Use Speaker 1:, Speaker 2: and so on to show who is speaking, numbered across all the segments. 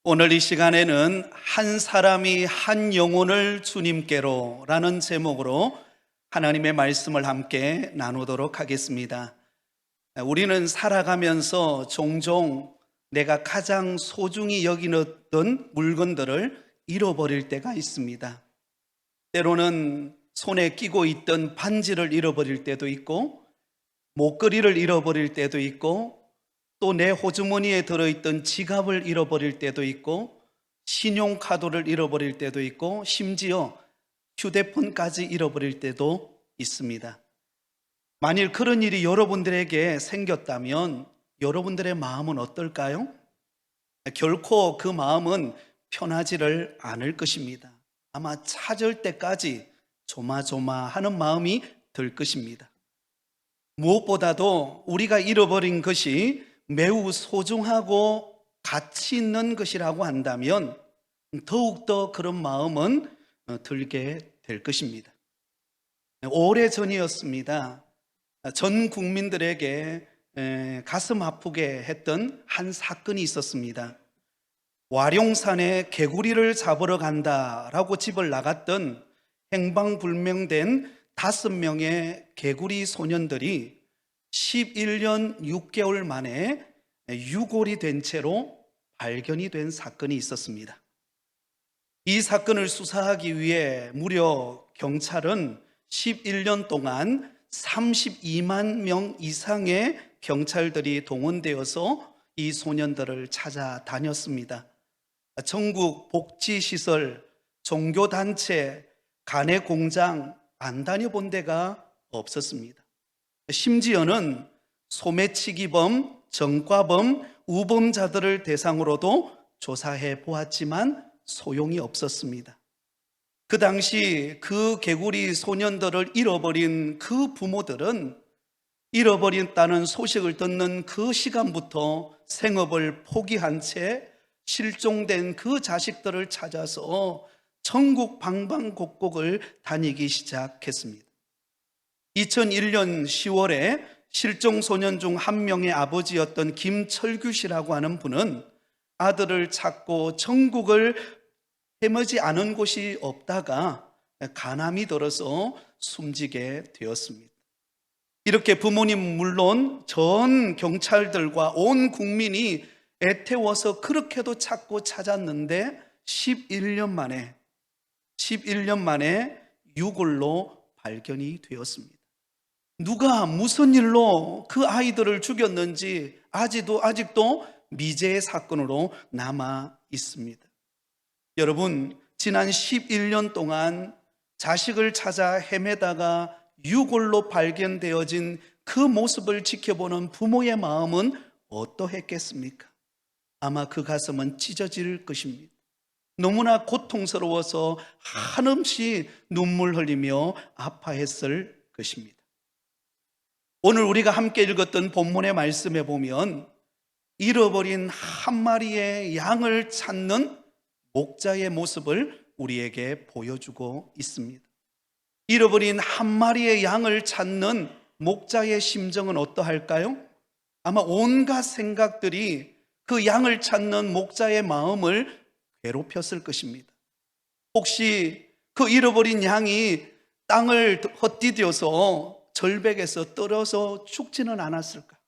Speaker 1: 오늘 이 시간에는 한 사람이 한 영혼을 주님께로 라는 제목으로 하나님의 말씀을 함께 나누도록 하겠습니다. 우리는 살아가면서 종종 내가 가장 소중히 여기던 물건들을 잃어버릴 때가 있습니다. 때로는 손에 끼고 있던 반지를 잃어버릴 때도 있고, 목걸이를 잃어버릴 때도 있고, 또 내 호주머니에 들어있던 지갑을 잃어버릴 때도 있고, 신용카드를 잃어버릴 때도 있고, 심지어 휴대폰까지 잃어버릴 때도 있습니다. 만일 그런 일이 여러분들에게 생겼다면 여러분들의 마음은 어떨까요? 결코 그 마음은 편하지를 않을 것입니다. 아마 찾을 때까지 조마조마하는 마음이 들 것입니다. 무엇보다도 우리가 잃어버린 것이 매우 소중하고 가치 있는 것이라고 한다면 더욱더 그런 마음은 들게 될 것입니다. 오래전이었습니다. 전 국민들에게 가슴 아프게 했던 한 사건이 있었습니다. 와룡산에 개구리를 잡으러 간다라고 집을 나갔던 행방불명된 5명의 개구리 소년들이 11년 6개월 만에 유골이 된 채로 발견이 된 사건이 있었습니다. 이 사건을 수사하기 위해 무려 경찰은 11년 동안 32만 명 이상의 경찰들이 동원되어서 이 소년들을 찾아다녔습니다. 전국 복지시설, 종교단체, 간해공장 안 다녀본 데가 없었습니다. 심지어는 소매치기범, 전과범, 우범자들을 대상으로도 조사해 보았지만 소용이 없었습니다. 그 당시 그 개구리 소년들을 잃어버린 그 부모들은 잃어버렸다는 소식을 듣는 그 시간부터 생업을 포기한 채 실종된 그 자식들을 찾아서 전국 방방곡곡을 다니기 시작했습니다. 2001년 10월에 실종 소년 중 한 명의 아버지였던 김철규 씨라고 하는 분은 아들을 찾고 전국을 헤매지 않은 곳이 없다가 간암이 들어서 숨지게 되었습니다. 이렇게 부모님 물론 전 경찰들과 온 국민이 애태워서 그렇게도 찾고 찾았는데 11년 만에 유골로 발견이 되었습니다. 누가 무슨 일로 그 아이들을 죽였는지 아직도 미제의 사건으로 남아 있습니다. 여러분, 지난 11년 동안 자식을 찾아 헤매다가 유골로 발견되어진 그 모습을 지켜보는 부모의 마음은 어떠했겠습니까? 아마 그 가슴은 찢어질 것입니다. 너무나 고통스러워서 한없이 눈물 흘리며 아파했을 것입니다. 오늘 우리가 함께 읽었던 본문의 말씀에 보면 잃어버린 한 마리의 양을 찾는 목자의 모습을 우리에게 보여주고 있습니다. 잃어버린 한 마리의 양을 찾는 목자의 심정은 어떠할까요? 아마 온갖 생각들이 그 양을 찾는 목자의 마음을 괴롭혔을 것입니다. 혹시 그 잃어버린 양이 땅을 헛디뎌서 절벽에서 떨어져 죽지는 않았을까?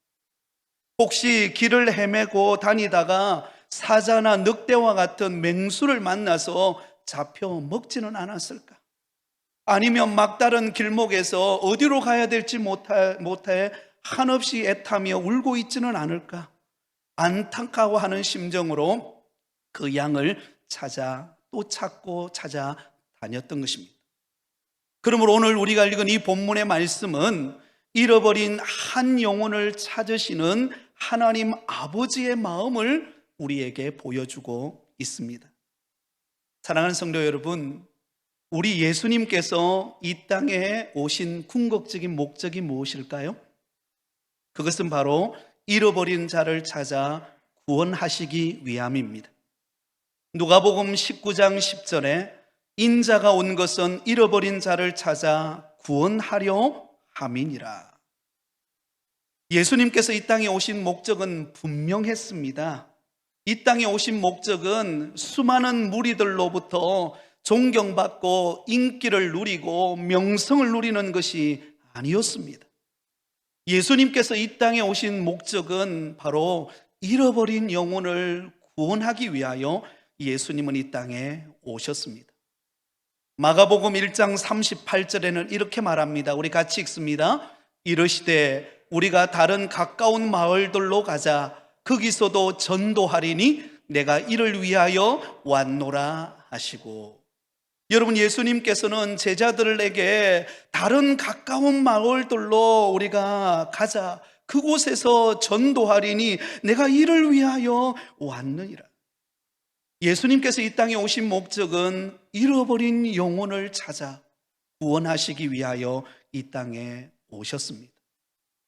Speaker 1: 혹시 길을 헤매고 다니다가 사자나 늑대와 같은 맹수를 만나서 잡혀 먹지는 않았을까? 아니면 막다른 길목에서 어디로 가야 될지 못해 한없이 애타며 울고 있지는 않을까? 안타까워하는 심정으로 그 양을 찾고 찾아다녔던 것입니다. 그러므로 오늘 우리가 읽은 이 본문의 말씀은 잃어버린 한 영혼을 찾으시는 하나님 아버지의 마음을 우리에게 보여주고 있습니다. 사랑하는 성도 여러분, 우리 예수님께서 이 땅에 오신 궁극적인 목적이 무엇일까요? 그것은 바로 잃어버린 자를 찾아 구원하시기 위함입니다. 누가복음 19장 10절에 인자가 온 것은 잃어버린 자를 찾아 구원하려 함이니라. 예수님께서 이 땅에 오신 목적은 분명했습니다. 이 땅에 오신 목적은 수많은 무리들로부터 존경받고 인기를 누리고 명성을 누리는 것이 아니었습니다. 예수님께서 이 땅에 오신 목적은 바로 잃어버린 영혼을 구원하기 위하여 예수님은 이 땅에 오셨습니다. 마가복음 1장 38절에는 이렇게 말합니다. 우리 같이 읽습니다. 이르시되 우리가 다른 가까운 마을들로 가자. 거기서도 전도하리니 내가 이를 위하여 왔노라 하시고, 여러분, 예수님께서는 제자들에게 다른 가까운 마을들로 우리가 가자, 그곳에서 전도하리니 내가 이를 위하여 왔느니라. 예수님께서 이 땅에 오신 목적은 잃어버린 영혼을 찾아 구원하시기 위하여 이 땅에 오셨습니다.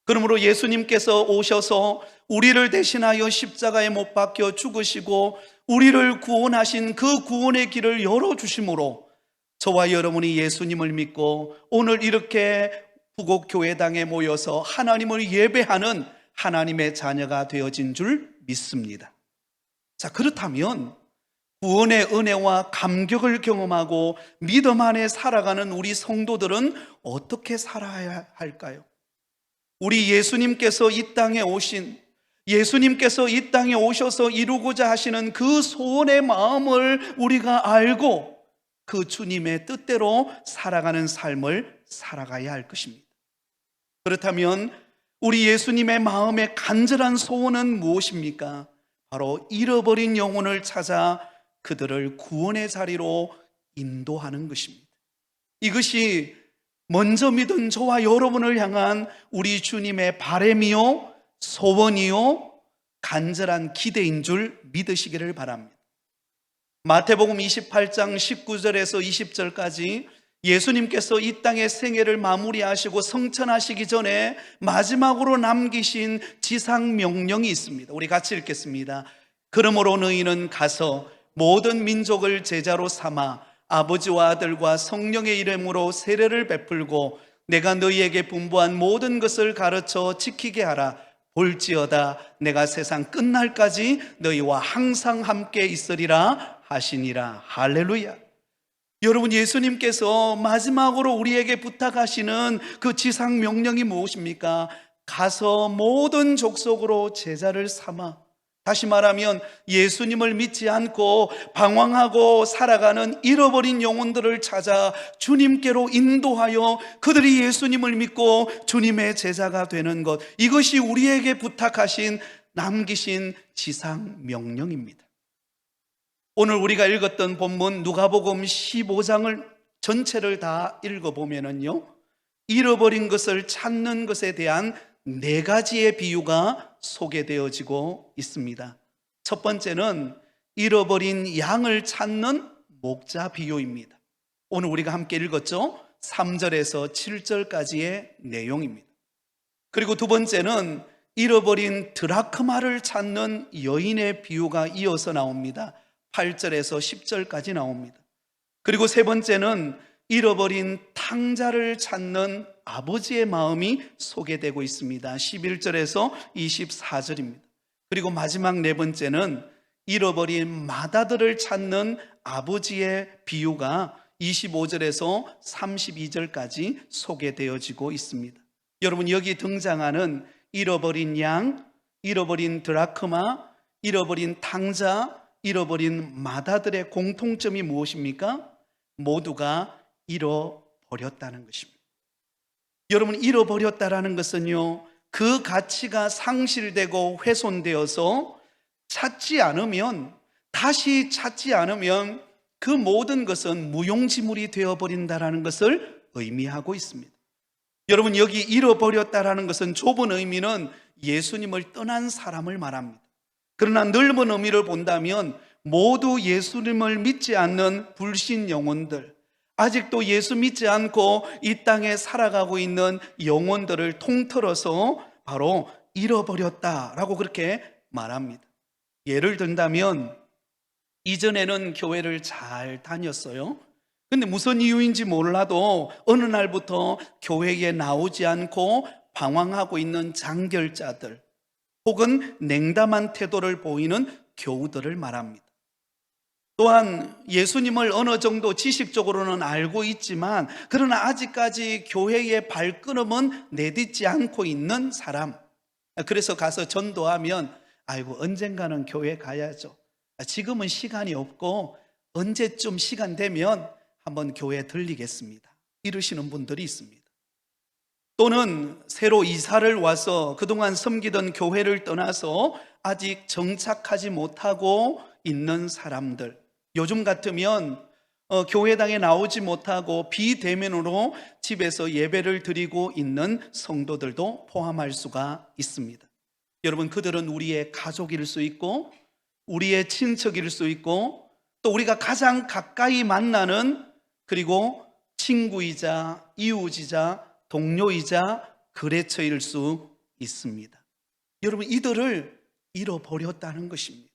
Speaker 1: 그러므로 예수님께서 오셔서 우리를 대신하여 십자가에 못 박혀 죽으시고 우리를 구원하신 그 구원의 길을 열어주심으로 저와 여러분이 예수님을 믿고 오늘 이렇게 부곡교회당에 모여서 하나님을 예배하는 하나님의 자녀가 되어진 줄 믿습니다. 자, 그렇다면 구원의 은혜와 감격을 경험하고 믿음 안에 살아가는 우리 성도들은 어떻게 살아야 할까요? 우리 예수님께서 이 땅에 오셔서 이루고자 하시는 그 소원의 마음을 우리가 알고 그 주님의 뜻대로 살아가는 삶을 살아가야 할 것입니다. 그렇다면 우리 예수님의 마음의 간절한 소원은 무엇입니까? 바로 잃어버린 영혼을 찾아 그들을 구원의 자리로 인도하는 것입니다. 이것이 먼저 믿은 저와 여러분을 향한 우리 주님의 바람이요, 소원이요, 간절한 기대인 줄 믿으시기를 바랍니다. 마태복음 28장 19절에서 20절까지 예수님께서 이 땅의 생애를 마무리하시고 성천하시기 전에 마지막으로 남기신 지상 명령이 있습니다. 우리 같이 읽겠습니다. 그러므로 너희는 가서 모든 민족을 제자로 삼아 아버지와 아들과 성령의 이름으로 세례를 베풀고 내가 너희에게 분부한 모든 것을 가르쳐 지키게 하라. 볼지어다 내가 세상 끝날까지 너희와 항상 함께 있으리라 하시니라. 할렐루야. 여러분, 예수님께서 마지막으로 우리에게 부탁하시는 그 지상 명령이 무엇입니까? 가서 모든 족속으로 제자를 삼아, 다시 말하면 예수님을 믿지 않고 방황하고 살아가는 잃어버린 영혼들을 찾아 주님께로 인도하여 그들이 예수님을 믿고 주님의 제자가 되는 것, 이것이 우리에게 부탁하신 남기신 지상 명령입니다. 오늘 우리가 읽었던 본문 누가복음 15장을 전체를 다 읽어보면요, 잃어버린 것을 찾는 것에 대한 4가지의 비유가 소개되어지고 있습니다. 첫 번째는 잃어버린 양을 찾는 목자 비유입니다. 오늘 우리가 함께 읽었죠? 3절에서 7절까지의 내용입니다. 그리고 두 번째는 잃어버린 드라크마를 찾는 여인의 비유가 이어서 나옵니다. 8절에서 10절까지 나옵니다. 그리고 세 번째는 잃어버린 탕자를 찾는 아버지의 마음이 소개되고 있습니다. 11절에서 24절입니다. 그리고 마지막 네 번째는 잃어버린 마다들을 찾는 아버지의 비유가 25절에서 32절까지 소개되어지고 있습니다. 여러분, 여기 등장하는 잃어버린 양, 잃어버린 드라크마, 잃어버린 탕자, 잃어버린 마다들의 공통점이 무엇입니까? 모두가 잃어버렸다는 것입니다. 여러분, 잃어버렸다라는 것은요, 그 가치가 상실되고 훼손되어서 다시 찾지 않으면 그 모든 것은 무용지물이 되어버린다라는 것을 의미하고 있습니다. 여러분, 여기 잃어버렸다라는 것은 좁은 의미는 예수님을 떠난 사람을 말합니다. 그러나 넓은 의미를 본다면 모두 예수님을 믿지 않는 불신 영혼들, 아직도 예수 믿지 않고 이 땅에 살아가고 있는 영혼들을 통틀어서 바로 잃어버렸다라고 그렇게 말합니다. 예를 든다면 이전에는 교회를 잘 다녔어요. 근데 무슨 이유인지 몰라도 어느 날부터 교회에 나오지 않고 방황하고 있는 장결자들, 혹은 냉담한 태도를 보이는 교우들을 말합니다. 또한 예수님을 어느 정도 지식적으로는 알고 있지만 그러나 아직까지 교회의 발걸음은 내딛지 않고 있는 사람. 그래서 가서 전도하면 아이고 언젠가는 교회 가야죠. 지금은 시간이 없고 언제쯤 시간 되면 한번 교회 들리겠습니다. 이러시는 분들이 있습니다. 또는 새로 이사를 와서 그동안 섬기던 교회를 떠나서 아직 정착하지 못하고 있는 사람들, 요즘 같으면 교회당에 나오지 못하고 비대면으로 집에서 예배를 드리고 있는 성도들도 포함할 수가 있습니다. 여러분, 그들은 우리의 가족일 수 있고 우리의 친척일 수 있고 또 우리가 가장 가까이 만나는 그리고 친구이자 이웃이자 동료이자 거래처일 수 있습니다. 여러분, 이들을 잃어버렸다는 것입니다.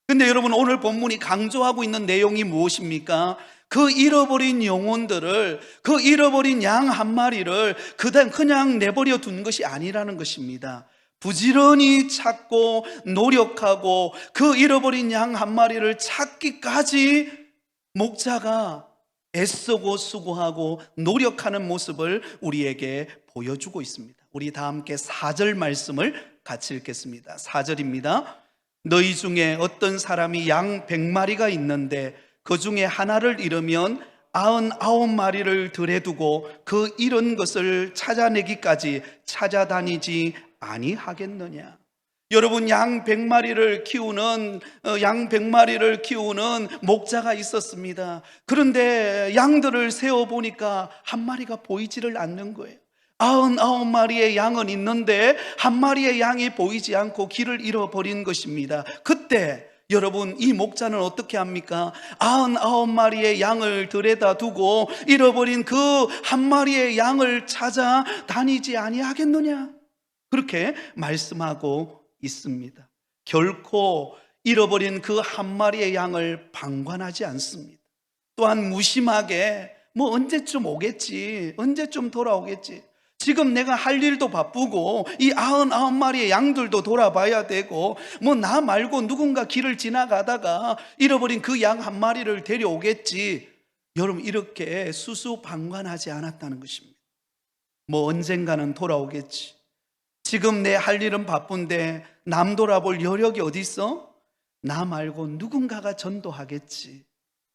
Speaker 1: 근데 여러분, 오늘 본문이 강조하고 있는 내용이 무엇입니까? 그 잃어버린 영혼들을, 그 잃어버린 양 한 마리를 그냥 내버려 둔 것이 아니라는 것입니다. 부지런히 찾고 노력하고 그 잃어버린 양 한 마리를 찾기까지 목자가 애쓰고 수고하고 노력하는 모습을 우리에게 보여주고 있습니다. 우리 다 함께 4절 말씀을 같이 읽겠습니다. 4절입니다. 너희 중에 어떤 사람이 양 100마리가 있는데 그 중에 하나를 잃으면 99마리를 들에 두고 그 잃은 것을 찾아내기까지 찾아다니지 아니하겠느냐. 여러분, 양 100마리를 키우는 목자가 있었습니다. 그런데 양들을 세어보니까 한 마리가 보이지를 않는 거예요. 99마리의 양은 있는데 한 마리의 양이 보이지 않고 길을 잃어버린 것입니다. 그때 여러분, 이 목자는 어떻게 합니까? 99마리의 양을 들여다 두고 잃어버린 그 한 마리의 양을 찾아 다니지 아니하겠느냐? 그렇게 말씀하고 있습니다. 결코 잃어버린 그 한 마리의 양을 방관하지 않습니다. 또한 무심하게 언제쯤 오겠지, 언제쯤 돌아오겠지, 지금 내가 할 일도 바쁘고 이 99마리의 양들도 돌아봐야 되고 나 말고 누군가 길을 지나가다가 잃어버린 그 양 한 마리를 데려오겠지, 여러분, 이렇게 수수방관하지 않았다는 것입니다. 언젠가는 돌아오겠지, 지금 내 할 일은 바쁜데 남 돌아볼 여력이 어디 있어? 나 말고 누군가가 전도하겠지.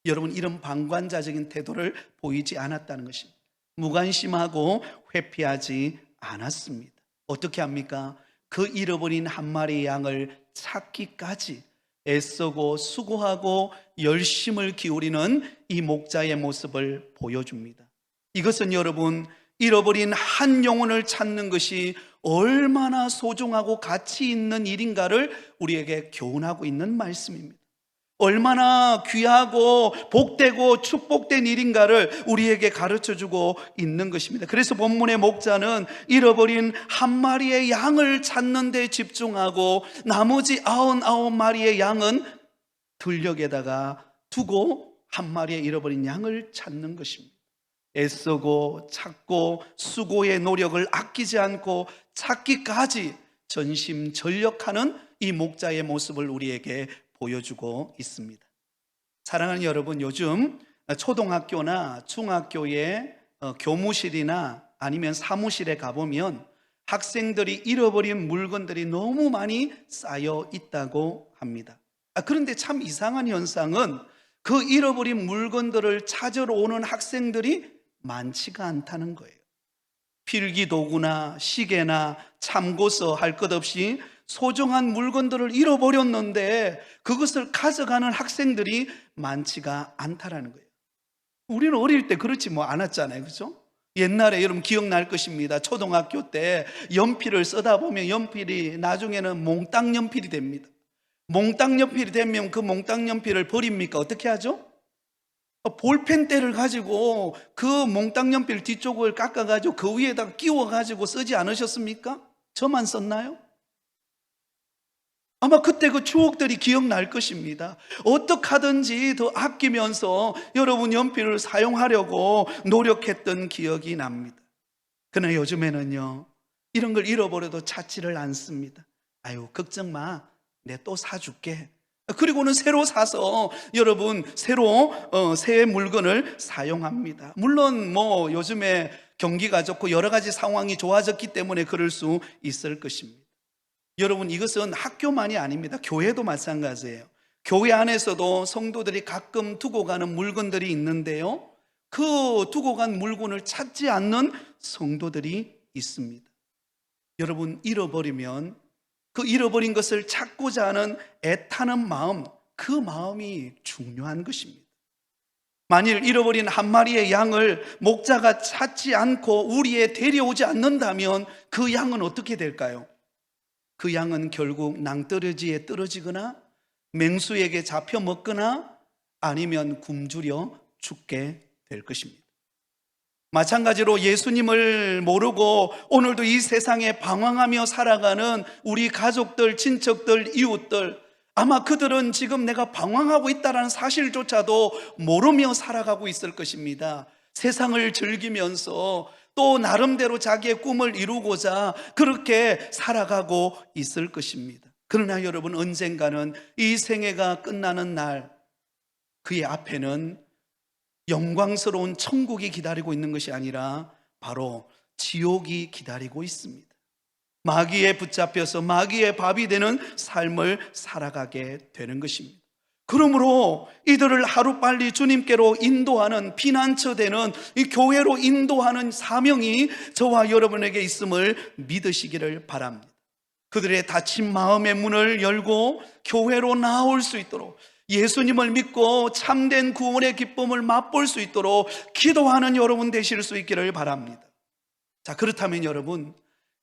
Speaker 1: 여러분, 이런 방관자적인 태도를 보이지 않았다는 것입니다. 무관심하고 회피하지 않았습니다. 어떻게 합니까? 그 잃어버린 한 마리의 양을 찾기까지 애쓰고 수고하고 열심을 기울이는 이 목자의 모습을 보여줍니다. 이것은 여러분, 잃어버린 한 영혼을 찾는 것이 얼마나 소중하고 가치 있는 일인가를 우리에게 교훈하고 있는 말씀입니다. 얼마나 귀하고 복되고 축복된 일인가를 우리에게 가르쳐주고 있는 것입니다. 그래서 본문의 목자는 잃어버린 한 마리의 양을 찾는 데 집중하고 나머지 99마리의 양은 들녘에다가 두고 한 마리의 잃어버린 양을 찾는 것입니다. 애쓰고 찾고 수고의 노력을 아끼지 않고 찾기까지 전심전력하는 이 목자의 모습을 우리에게 보여주고 있습니다. 사랑하는 여러분, 요즘 초등학교나 중학교의 교무실이나 아니면 사무실에 가보면 학생들이 잃어버린 물건들이 너무 많이 쌓여 있다고 합니다. 그런데 참 이상한 현상은 그 잃어버린 물건들을 찾으러 오는 학생들이 많지가 않다는 거예요. 필기도구나 시계나 참고서 할 것 없이 소중한 물건들을 잃어버렸는데 그것을 가져가는 학생들이 많지가 않다라는 거예요. 우리는 어릴 때 그렇지 않았잖아요, 그렇죠? 옛날에 여러분 기억날 것입니다. 초등학교 때 연필을 쓰다 보면 연필이 나중에는 몽땅 연필이 됩니다. 몽땅 연필이 되면 그 몽땅 연필을 버립니까? 어떻게 하죠? 볼펜대를 가지고 그 몽땅 연필 뒤쪽을 깎아가지고 그 위에다가 끼워가지고 쓰지 않으셨습니까? 저만 썼나요? 아마 그때 그 추억들이 기억날 것입니다. 어떻게 하든지 더 아끼면서 여러분 연필을 사용하려고 노력했던 기억이 납니다. 그러나 요즘에는요, 이런 걸 잃어버려도 찾지를 않습니다. 아유, 걱정 마, 내 또 사줄게, 그리고는 새로 사서 여러분 새로 새 물건을 사용합니다. 물론 뭐 요즘에 경기가 좋고 여러 가지 상황이 좋아졌기 때문에 그럴 수 있을 것입니다. 여러분, 이것은 학교만이 아닙니다. 교회도 마찬가지예요. 교회 안에서도 성도들이 가끔 두고 가는 물건들이 있는데요, 그 두고 간 물건을 찾지 않는 성도들이 있습니다. 여러분, 잃어버리면 그 잃어버린 것을 찾고자 하는 애타는 마음, 그 마음이 중요한 것입니다. 만일 잃어버린 한 마리의 양을 목자가 찾지 않고 우리에 데려오지 않는다면 그 양은 어떻게 될까요? 그 양은 결국 낭떠러지에 떨어지거나 맹수에게 잡혀 먹거나 아니면 굶주려 죽게 될 것입니다. 마찬가지로 예수님을 모르고 오늘도 이 세상에 방황하며 살아가는 우리 가족들, 친척들, 이웃들, 아마 그들은 지금 내가 방황하고 있다는 사실조차도 모르며 살아가고 있을 것입니다. 세상을 즐기면서 또 나름대로 자기의 꿈을 이루고자 그렇게 살아가고 있을 것입니다. 그러나 여러분, 언젠가는 이 생애가 끝나는 날, 그의 앞에는 영광스러운 천국이 기다리고 있는 것이 아니라 바로 지옥이 기다리고 있습니다. 마귀에 붙잡혀서 마귀의 밥이 되는 삶을 살아가게 되는 것입니다. 그러므로 이들을 하루빨리 주님께로 인도하는, 피난처 되는 이 교회로 인도하는 사명이 저와 여러분에게 있음을 믿으시기를 바랍니다. 그들의 닫힌 마음의 문을 열고 교회로 나올 수 있도록, 예수님을 믿고 참된 구원의 기쁨을 맛볼 수 있도록 기도하는 여러분 되실 수 있기를 바랍니다. 자, 그렇다면 여러분,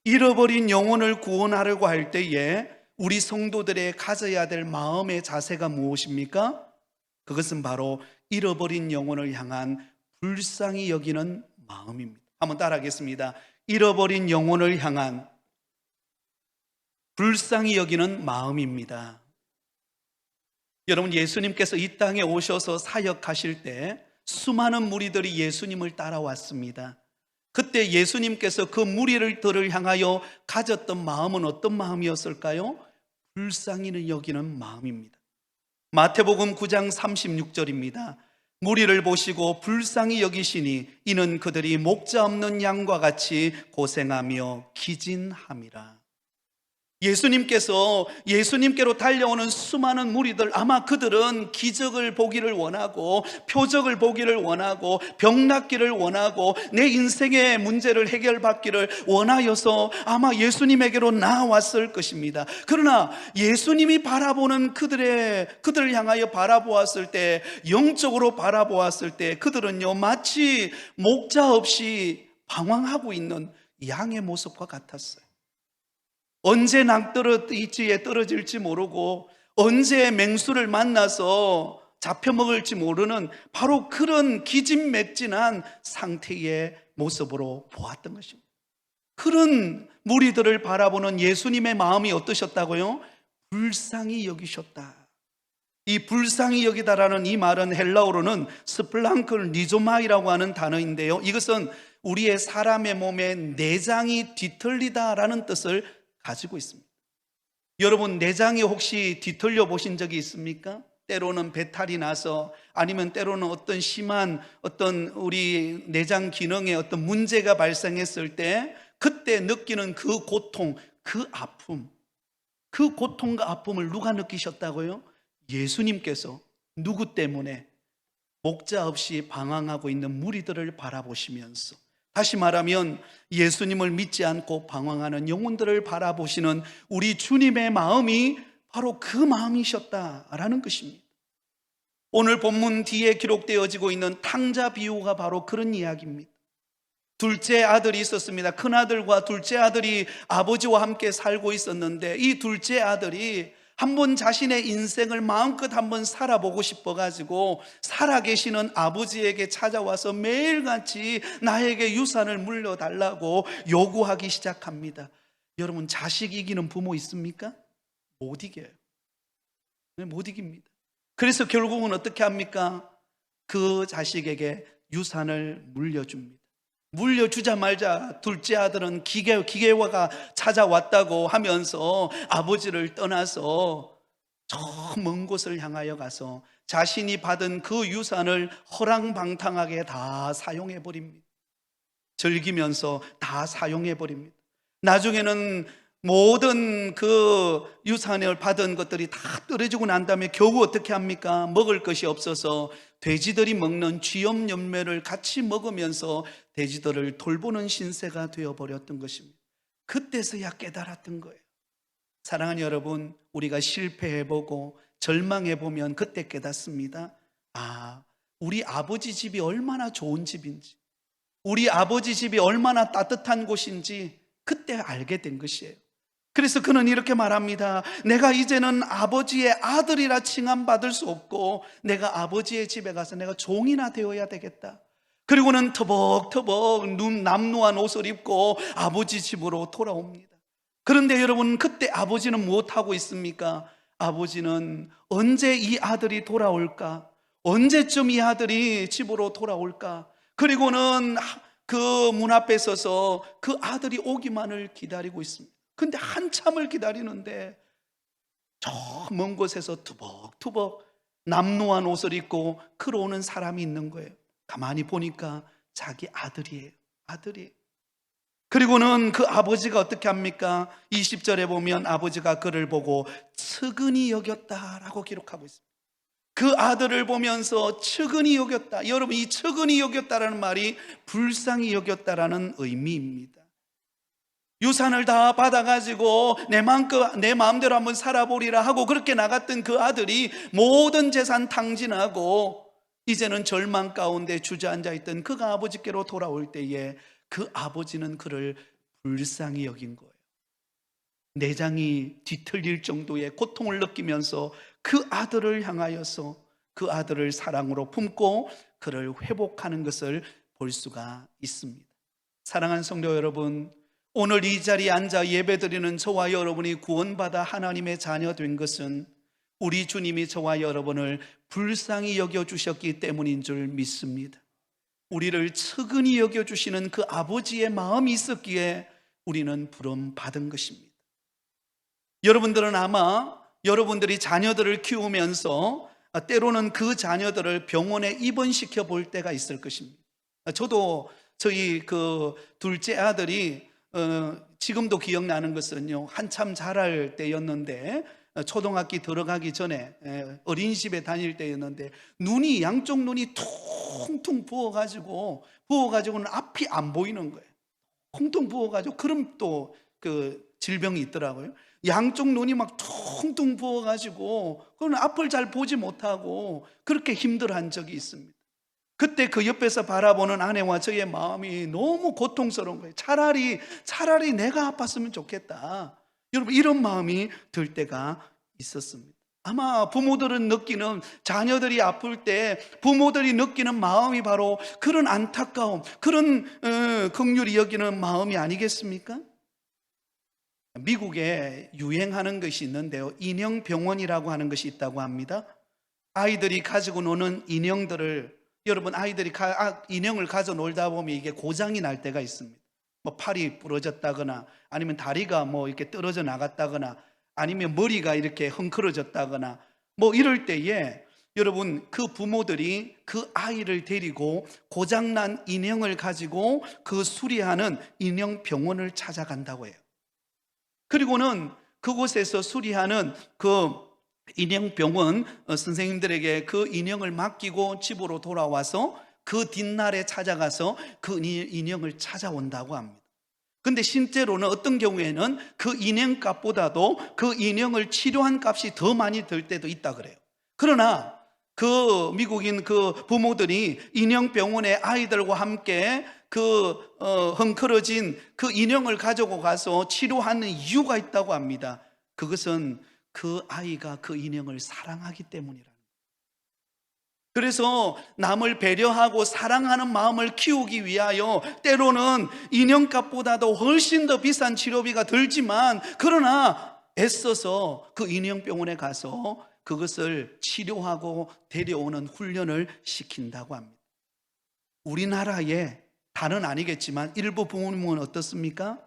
Speaker 1: 잃어버린 영혼을 구원하려고 할 때에 우리 성도들의 가져야 될 마음의 자세가 무엇입니까? 그것은 바로 잃어버린 영혼을 향한 불쌍히 여기는 마음입니다. 한번 따라하겠습니다. 잃어버린 영혼을 향한 불쌍히 여기는 마음입니다. 여러분, 예수님께서 이 땅에 오셔서 사역하실 때 수많은 무리들이 예수님을 따라왔습니다. 그때 예수님께서 그 무리들을 향하여 가졌던 마음은 어떤 마음이었을까요? 불쌍히 여기는 마음입니다. 마태복음 9장 36절입니다. 무리를 보시고 불쌍히 여기시니 이는 그들이 목자 없는 양과 같이 고생하며 기진함이라. 예수님께로 달려오는 수많은 무리들, 아마 그들은 기적을 보기를 원하고 표적을 보기를 원하고 병 낫기를 원하고 내 인생의 문제를 해결받기를 원하여서 아마 예수님에게로 나왔을 것입니다. 그러나 예수님이 바라보는 그들을 향하여 바라보았을 때, 영적으로 바라보았을 때 그들은요, 마치 목자 없이 방황하고 있는 양의 모습과 같았어요. 언제 낭떠러지에 떨어질지 모르고 언제 맹수를 만나서 잡혀먹을지 모르는 바로 그런 기진맥진한 상태의 모습으로 보았던 것입니다. 그런 무리들을 바라보는 예수님의 마음이 어떠셨다고요? 불쌍히 여기셨다. 이 불쌍히 여기다라는 이 말은 헬라어로는 스플랑클 니조마이라고 하는 단어인데요, 이것은 우리의 사람의 몸에 내장이 뒤틀리다라는 뜻을 가지고 있습니다. 여러분, 내장이 혹시 뒤틀려 보신 적이 있습니까? 때로는 배탈이 나서, 아니면 때로는 어떤 심한 우리 내장 기능에 어떤 문제가 발생했을 때 그때 느끼는 그 고통, 그 아픔, 그 고통과 아픔을 누가 느끼셨다고요? 예수님께서 누구 때문에? 목자 없이 방황하고 있는 무리들을 바라보시면서, 다시 말하면 예수님을 믿지 않고 방황하는 영혼들을 바라보시는 우리 주님의 마음이 바로 그 마음이셨다라는 것입니다. 오늘 본문 뒤에 기록되어지고 있는 탕자 비유가 바로 그런 이야기입니다. 둘째 아들이 있었습니다. 큰아들과 둘째 아들이 아버지와 함께 살고 있었는데, 이 둘째 아들이 한번 자신의 인생을 마음껏 한번 살아보고 싶어가지고 살아계시는 아버지에게 찾아와서 매일같이 나에게 유산을 물려달라고 요구하기 시작합니다. 여러분, 자식 이기는 부모 있습니까? 못 이겨요. 못 이깁니다. 그래서 결국은 어떻게 합니까? 그 자식에게 유산을 물려줍니다. 물려주자마자 둘째 아들은 기계화가 찾아왔다고 하면서 아버지를 떠나서 저 먼 곳을 향하여 가서 자신이 받은 그 유산을 허랑방탕하게 다 사용해 버립니다. 즐기면서 다 사용해 버립니다. 나중에는 모든 그 유산을 받은 것들이 다 떨어지고 난 다음에 겨우 어떻게 합니까? 먹을 것이 없어서 돼지들이 먹는 쥐염 열매를 같이 먹으면서 돼지들을 돌보는 신세가 되어버렸던 것입니다. 그때서야 깨달았던 거예요. 사랑하는 여러분, 우리가 실패해보고 절망해보면 그때 깨닫습니다. 아, 우리 아버지 집이 얼마나 좋은 집인지, 우리 아버지 집이 얼마나 따뜻한 곳인지 그때 알게 된 것이에요. 그래서 그는 이렇게 말합니다. 내가 이제는 아버지의 아들이라 칭함받을 수 없고 내가 아버지의 집에 가서 내가 종이나 되어야 되겠다. 그리고는 터벅터벅 남루한 옷을 입고 아버지 집으로 돌아옵니다. 그런데 여러분, 그때 아버지는 무엇하고 있습니까? 아버지는 언제 이 아들이 돌아올까? 언제쯤 이 아들이 집으로 돌아올까? 그리고는 그 문 앞에 서서 그 아들이 오기만을 기다리고 있습니다. 근데 한참을 기다리는데 저 먼 곳에서 투벅투벅 남루한 옷을 입고 걸어오는 사람이 있는 거예요. 가만히 보니까 자기 아들이에요. 아들이. 그리고는 그 아버지가 어떻게 합니까? 20절에 보면 아버지가 그를 보고 측은히 여겼다라고 기록하고 있습니다. 그 아들을 보면서 측은히 여겼다. 여러분, 이 측은히 여겼다라는 말이 불쌍히 여겼다라는 의미입니다. 유산을 다 받아가지고 내 마음대로 한번 살아보리라 하고 그렇게 나갔던 그 아들이 모든 재산 탕진하고 이제는 절망 가운데 주저앉아 있던 그가 아버지께로 돌아올 때에 그 아버지는 그를 불쌍히 여긴 거예요. 내장이 뒤틀릴 정도의 고통을 느끼면서 그 아들을 향하여서 그 아들을 사랑으로 품고 그를 회복하는 것을 볼 수가 있습니다. 사랑하는 성도 여러분, 오늘 이 자리에 앉아 예배드리는 저와 여러분이 구원받아 하나님의 자녀 된 것은 우리 주님이 저와 여러분을 불쌍히 여겨주셨기 때문인 줄 믿습니다. 우리를 측은히 여겨주시는 그 아버지의 마음이 있었기에 우리는 부름받은 것입니다. 여러분들은 아마 여러분들이 자녀들을 키우면서 때로는 그 자녀들을 병원에 입원시켜 볼 때가 있을 것입니다. 저도 저희 그 둘째 아들이 지금도 기억나는 것은요, 한참 자랄 때였는데 초등학교 들어가기 전에 어린이집에 다닐 때였는데 양쪽 눈이 퉁퉁 부어가지고는 앞이 안 보이는 거예요. 퉁퉁 부어가지고, 그럼 또 그 질병이 있더라고요. 양쪽 눈이 막 퉁퉁 부어가지고 그건 앞을 잘 보지 못하고 그렇게 힘들어한 적이 있습니다. 그때 그 옆에서 바라보는 아내와 저의 마음이 너무 고통스러운 거예요. 차라리 내가 아팠으면 좋겠다. 여러분, 이런 마음이 들 때가 있었습니다. 아마 부모들은 느끼는, 자녀들이 아플 때 부모들이 느끼는 마음이 바로 그런 안타까움, 그런 긍휼히 여기는 마음이 아니겠습니까? 미국에 유행하는 것이 있는데요, 인형병원이라고 하는 것이 있다고 합니다. 아이들이 가지고 노는 인형들을, 여러분, 아이들이 인형을 가져 놀다 보면 이게 고장이 날 때가 있습니다. 뭐 팔이 부러졌다거나 아니면 다리가 뭐 이렇게 떨어져 나갔다거나 아니면 머리가 이렇게 헝클어졌다거나 뭐 이럴 때에 여러분, 그 부모들이 그 아이를 데리고 고장난 인형을 가지고 그 수리하는 인형병원을 찾아간다고 해요. 그리고는 그곳에서 수리하는 그 인형병원 선생님들에게 그 인형을 맡기고 집으로 돌아와서 그 뒷날에 찾아가서 그 인형을 찾아온다고 합니다. 근데 실제로는 어떤 경우에는 그 인형값보다도 그 인형을 치료한 값이 더 많이 들 때도 있다 그래요. 그러나 그 미국인 그 부모들이 인형병원에 아이들과 함께 그 헝클어진 그 인형을 가지고 가서 치료하는 이유가 있다고 합니다. 그것은 그 아이가 그 인형을 사랑하기 때문이라. 그래서 남을 배려하고 사랑하는 마음을 키우기 위하여 때로는 인형값보다도 훨씬 더 비싼 치료비가 들지만, 그러나 애써서 그 인형병원에 가서 그것을 치료하고 데려오는 훈련을 시킨다고 합니다. 우리나라에 다는 아니겠지만 일부 부모님은 어떻습니까?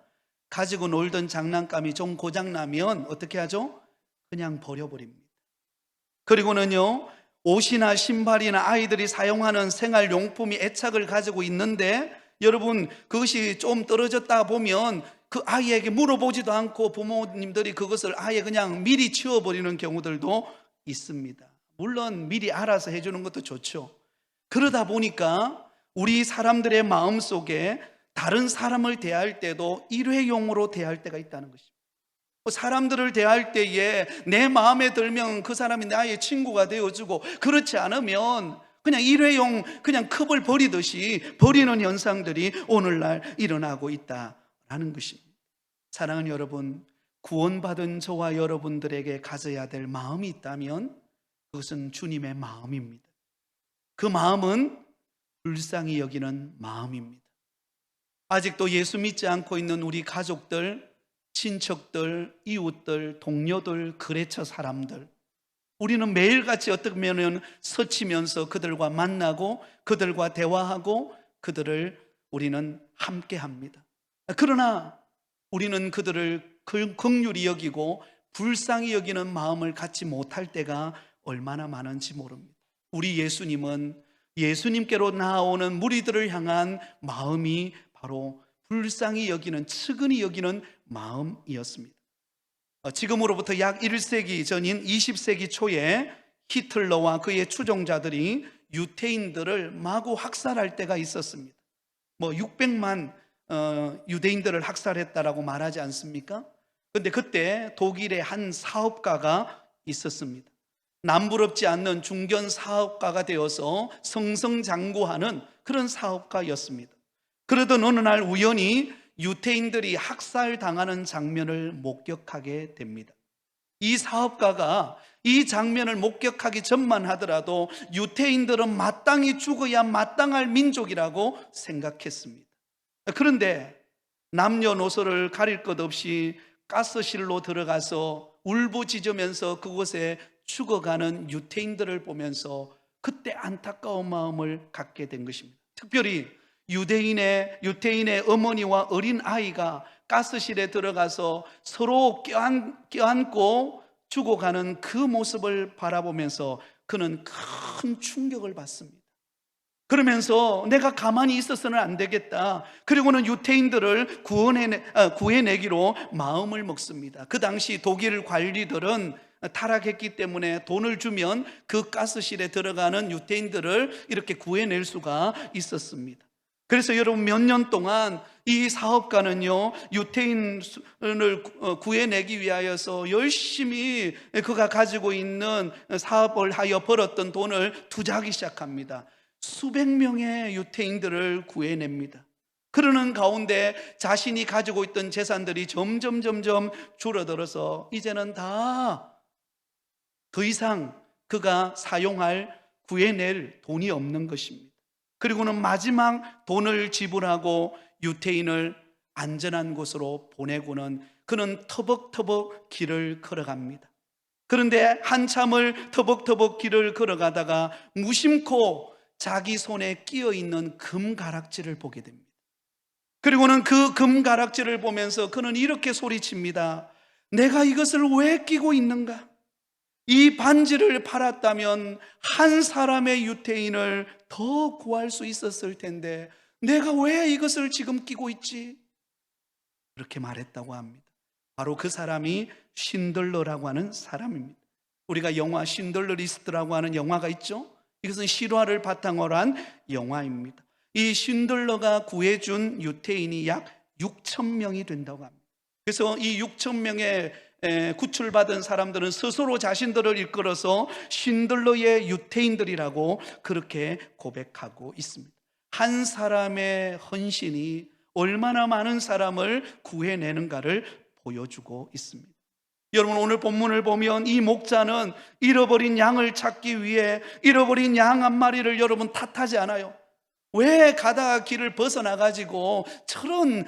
Speaker 1: 가지고 놀던 장난감이 좀 고장나면 어떻게 하죠? 그냥 버려버립니다. 그리고는요, 옷이나 신발이나 아이들이 사용하는 생활용품이 애착을 가지고 있는데, 여러분 그것이 좀 떨어졌다 보면 그 아이에게 물어보지도 않고 부모님들이 그것을 아예 그냥 미리 치워버리는 경우들도 있습니다. 물론 미리 알아서 해주는 것도 좋죠. 그러다 보니까 우리 사람들의 마음속에 다른 사람을 대할 때도 일회용으로 대할 때가 있다는 것입니다. 사람들을 대할 때에 내 마음에 들면 그 사람이 나의 친구가 되어주고, 그렇지 않으면 그냥 일회용, 그냥 컵을 버리듯이 버리는 현상들이 오늘날 일어나고 있다라는 것입니다. 사랑하는 여러분, 구원받은 저와 여러분들에게 가져야 될 마음이 있다면 그것은 주님의 마음입니다. 그 마음은 불쌍히 여기는 마음입니다. 아직도 예수 믿지 않고 있는 우리 가족들, 친척들, 이웃들, 동료들, 거래처 사람들, 우리는 매일같이 어떻게 보면 스치면서 그들과 만나고 그들과 대화하고 그들을 우리는 함께 합니다. 그러나 우리는 그들을 긍휼히 여기고 불쌍히 여기는 마음을 갖지 못할 때가 얼마나 많은지 모릅니다. 우리 예수님은 예수님께로 나아오는 무리들을 향한 마음이 바로 불쌍히 여기는, 측은히 여기는 마음이었습니다. 지금으로부터 약 1세기 전인 20세기 초에 히틀러와 그의 추종자들이 유태인들을 마구 학살할 때가 있었습니다. 600만 유대인들을 학살했다라고 말하지 않습니까? 그런데 그때 독일의 한 사업가가 있었습니다. 남부럽지 않는 중견 사업가가 되어서 승승장구하는 그런 사업가였습니다. 그러던 어느 날 우연히 유태인들이 학살당하는 장면을 목격하게 됩니다. 이 사업가가 이 장면을 목격하기 전만 하더라도 유태인들은 마땅히 죽어야 마땅할 민족이라고 생각했습니다. 그런데 남녀노소를 가릴 것 없이 가스실로 들어가서 울부짖으면서 그곳에 죽어가는 유태인들을 보면서 그때 안타까운 마음을 갖게 된 것입니다. 특별히 유태인의 어머니와 어린 아이가 가스실에 들어가서 서로 껴안고 죽어가는 그 모습을 바라보면서 그는 큰 충격을 받습니다. 그러면서 내가 가만히 있어서는 안 되겠다. 그리고는 유태인들을 구해내기로 마음을 먹습니다. 그 당시 독일 관리들은 타락했기 때문에 돈을 주면 그 가스실에 들어가는 유태인들을 이렇게 구해낼 수가 있었습니다. 그래서 여러분, 몇 년 동안 이 사업가는요, 유태인을 구해내기 위하여서 열심히 그가 가지고 있는 사업을 하여 벌었던 돈을 투자하기 시작합니다. 수백 명의 유태인들을 구해냅니다. 그러는 가운데 자신이 가지고 있던 재산들이 점점 줄어들어서 이제는 더 이상 그가 사용할, 구해낼 돈이 없는 것입니다. 그리고는 마지막 돈을 지불하고 유태인을 안전한 곳으로 보내고는 그는 터벅터벅 길을 걸어갑니다. 그런데 한참을 터벅터벅 길을 걸어가다가 무심코 자기 손에 끼어 있는 금가락지를 보게 됩니다. 그리고는 그 금가락지를 보면서 그는 이렇게 소리칩니다. 내가 이것을 왜 끼고 있는가? 이 반지를 팔았다면 한 사람의 유태인을 더 구할 수 있었을 텐데 내가 왜 이것을 지금 끼고 있지? 그렇게 말했다고 합니다. 바로 그 사람이 신들러라고 하는 사람입니다. 우리가 영화 신들러 리스트라고 하는 영화가 있죠. 이것은 실화를 바탕으로 한 영화입니다. 이 신들러가 구해준 유태인이 약 6,000명이 된다고 합니다. 그래서 이 6,000명의 구출받은 사람들은 스스로 자신들을 이끌어서 신들러의 유태인들이라고 그렇게 고백하고 있습니다. 한 사람의 헌신이 얼마나 많은 사람을 구해내는가를 보여주고 있습니다. 여러분, 오늘 본문을 보면 이 목자는 잃어버린 양을 찾기 위해 잃어버린 양 한 마리를 여러분 탓하지 않아요. 왜 가다가 길을 벗어나가지고 저런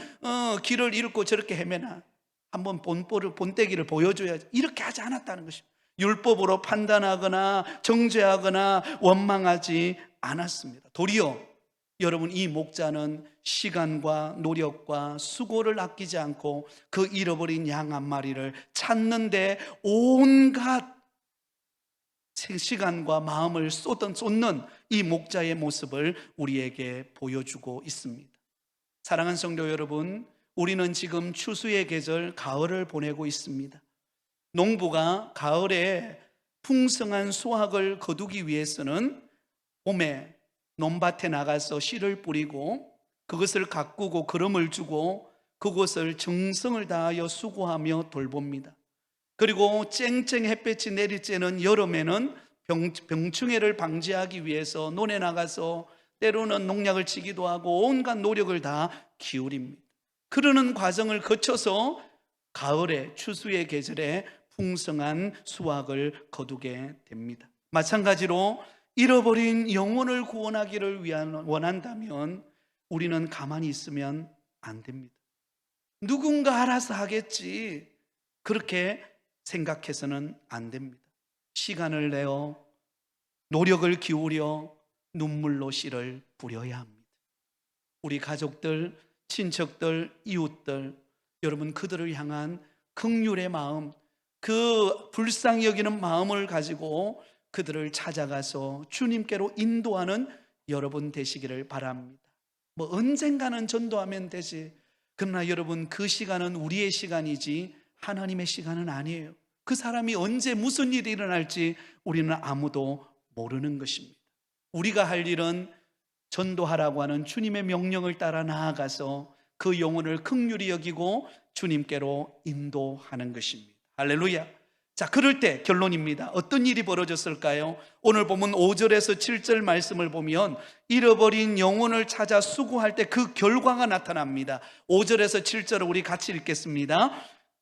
Speaker 1: 길을 잃고 저렇게 헤매나? 한번 본때기를 보여줘야지. 이렇게 하지 않았다는 것입니다. 율법으로 판단하거나 정죄하거나 원망하지 않았습니다. 도리어 여러분, 이 목자는 시간과 노력과 수고를 아끼지 않고 그 잃어버린 양 한 마리를 찾는데 온갖 시간과 마음을 쏟는 이 목자의 모습을 우리에게 보여주고 있습니다. 사랑하는 성도 여러분, 우리는 지금 추수의 계절 가을을 보내고 있습니다. 농부가 가을에 풍성한 수확을 거두기 위해서는 봄에 논밭에 나가서 씨를 뿌리고 그것을 가꾸고 거름을 주고 그것을 정성을 다하여 수고하며 돌봅니다. 그리고 쨍쨍 햇볕이 내릴 때는 여름에는 병충해를 방지하기 위해서 논에 나가서 때로는 농약을 치기도 하고 온갖 노력을 다 기울입니다. 그러는 과정을 거쳐서 가을에 추수의 계절에 풍성한 수확을 거두게 됩니다. 마찬가지로 잃어버린 영혼을 구원하기를 원한다면 우리는 가만히 있으면 안 됩니다. 누군가 알아서 하겠지, 그렇게 생각해서는 안 됩니다. 시간을 내어 노력을 기울여 눈물로 씨를 뿌려야 합니다. 우리 가족들, 친척들, 이웃들, 여러분 그들을 향한 긍휼의 마음, 그 불쌍히 여기는 마음을 가지고 그들을 찾아가서 주님께로 인도하는 여러분 되시기를 바랍니다. 뭐 언젠가는 전도하면 되지, 그러나 여러분 그 시간은 우리의 시간이지 하나님의 시간은 아니에요. 그 사람이 언제 무슨 일이 일어날지 우리는 아무도 모르는 것입니다. 우리가 할 일은 전도하라고 하는 주님의 명령을 따라 나아가서 그 영혼을 긍휼히 여기고 주님께로 인도하는 것입니다. 할렐루야. 자, 그럴 때 결론입니다. 어떤 일이 벌어졌을까요? 오늘 보면 5절에서 7절 말씀을 보면 잃어버린 영혼을 찾아 수고할 때 그 결과가 나타납니다. 5절에서 7절을 우리 같이 읽겠습니다.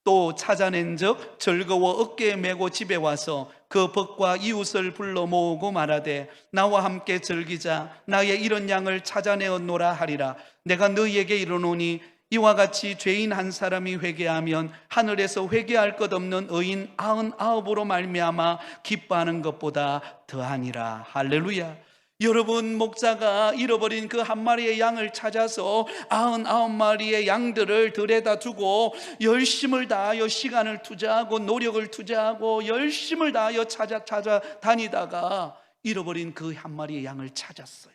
Speaker 1: 또 찾아낸 적 즐거워 어깨에 메고 집에 와서 그 벗과 이웃을 불러 모으고 말하되 나와 함께 즐기자. 나의 이런 양을 찾아내었노라 하리라. 내가 너희에게 이르노니 이와 같이 죄인 한 사람이 회개하면 하늘에서 회개할 것 없는 의인 99으로 말미암아 기뻐하는 것보다 더하니라. 할렐루야. 여러분, 목자가 잃어버린 그 한 마리의 양을 찾아서 99마리의 양들을 들여다 두고 열심을 다하여 시간을 투자하고 노력을 투자하고 열심을 다하여 찾아다니다가 잃어버린 그 한 마리의 양을 찾았어요.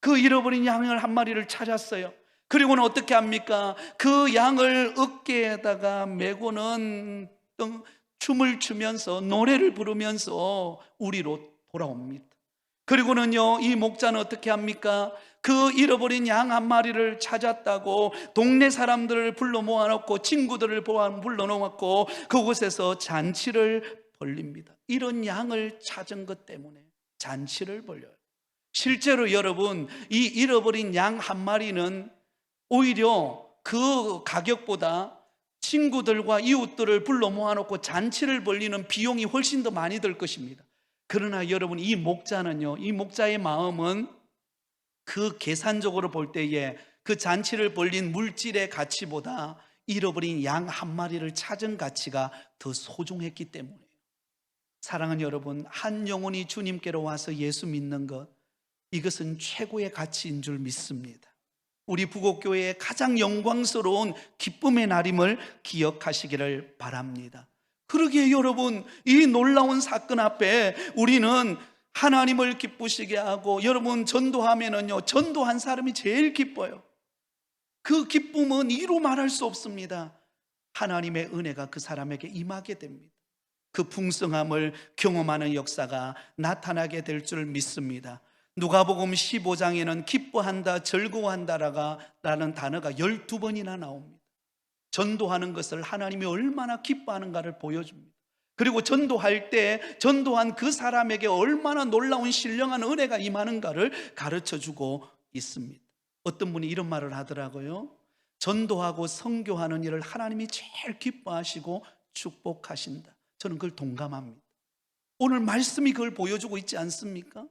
Speaker 1: 그 잃어버린 양을 한 마리를 찾았어요. 그리고는 어떻게 합니까? 그 양을 어깨에다가 메고는 춤을 추면서 노래를 부르면서 우리로 돌아옵니다. 그리고는요, 이 목자는 어떻게 합니까? 그 잃어버린 양 한 마리를 찾았다고 동네 사람들을 불러 모아놓고 친구들을 불러놓고 그곳에서 잔치를 벌립니다. 이런 양을 찾은 것 때문에 잔치를 벌려요. 실제로 여러분, 이 잃어버린 양 한 마리는 오히려 그 가격보다 친구들과 이웃들을 불러 모아놓고 잔치를 벌리는 비용이 훨씬 더 많이 들 것입니다. 그러나 여러분, 이 목자는요, 이 목자의 마음은 그 계산적으로 볼 때에 그 잔치를 벌린 물질의 가치보다 잃어버린 양 한 마리를 찾은 가치가 더 소중했기 때문이에요. 사랑하는 여러분, 한 영혼이 주님께로 와서 예수 믿는 것, 이것은 최고의 가치인 줄 믿습니다. 우리 부곡교회의 가장 영광스러운 기쁨의 날임을 기억하시기를 바랍니다. 그러기에 여러분, 이 놀라운 사건 앞에 우리는 하나님을 기쁘시게 하고, 여러분 전도하면은요, 전도한 사람이 제일 기뻐요. 그 기쁨은 이루 말할 수 없습니다. 하나님의 은혜가 그 사람에게 임하게 됩니다. 그 풍성함을 경험하는 역사가 나타나게 될 줄 믿습니다. 누가복음 15장에는 기뻐한다, 즐거워한다라는 단어가 12번이나 나옵니다. 전도하는 것을 하나님이 얼마나 기뻐하는가를 보여줍니다. 그리고 전도할 때 전도한 그 사람에게 얼마나 놀라운 신령한 은혜가 임하는가를 가르쳐주고 있습니다. 어떤 분이 이런 말을 하더라고요. 전도하고 선교하는 일을 하나님이 제일 기뻐하시고 축복하신다. 저는 그걸 동감합니다. 오늘 말씀이 그걸 보여주고 있지 않습니까?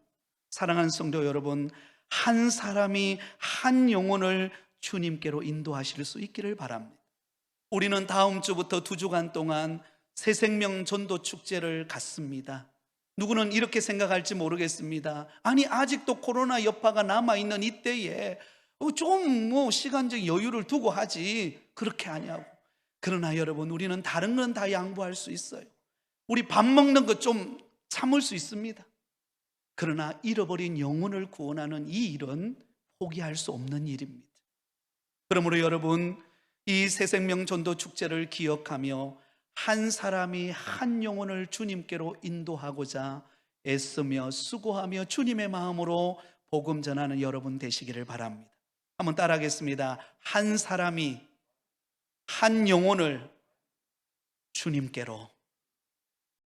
Speaker 1: 사랑하는 성도 여러분, 한 사람이 한 영혼을 주님께로 인도하실 수 있기를 바랍니다. 우리는 다음 주부터 2주간 동안 새생명 전도 축제를 갖습니다. 누구는 이렇게 생각할지 모르겠습니다. 아니, 아직도 코로나 여파가 남아있는 이때에 좀 시간적 여유를 두고 하지, 그렇게 하냐고. 그러나 여러분, 우리는 다른 건 다 양보할 수 있어요. 우리 밥 먹는 거 좀 참을 수 있습니다. 그러나 잃어버린 영혼을 구원하는 이 일은 포기할 수 없는 일입니다. 그러므로 여러분, 이 새생명 전도 축제를 기억하며 한 사람이 한 영혼을 주님께로 인도하고자 애쓰며 수고하며 주님의 마음으로 복음 전하는 여러분 되시기를 바랍니다. 한번 따라하겠습니다. 한 사람이 한 영혼을 주님께로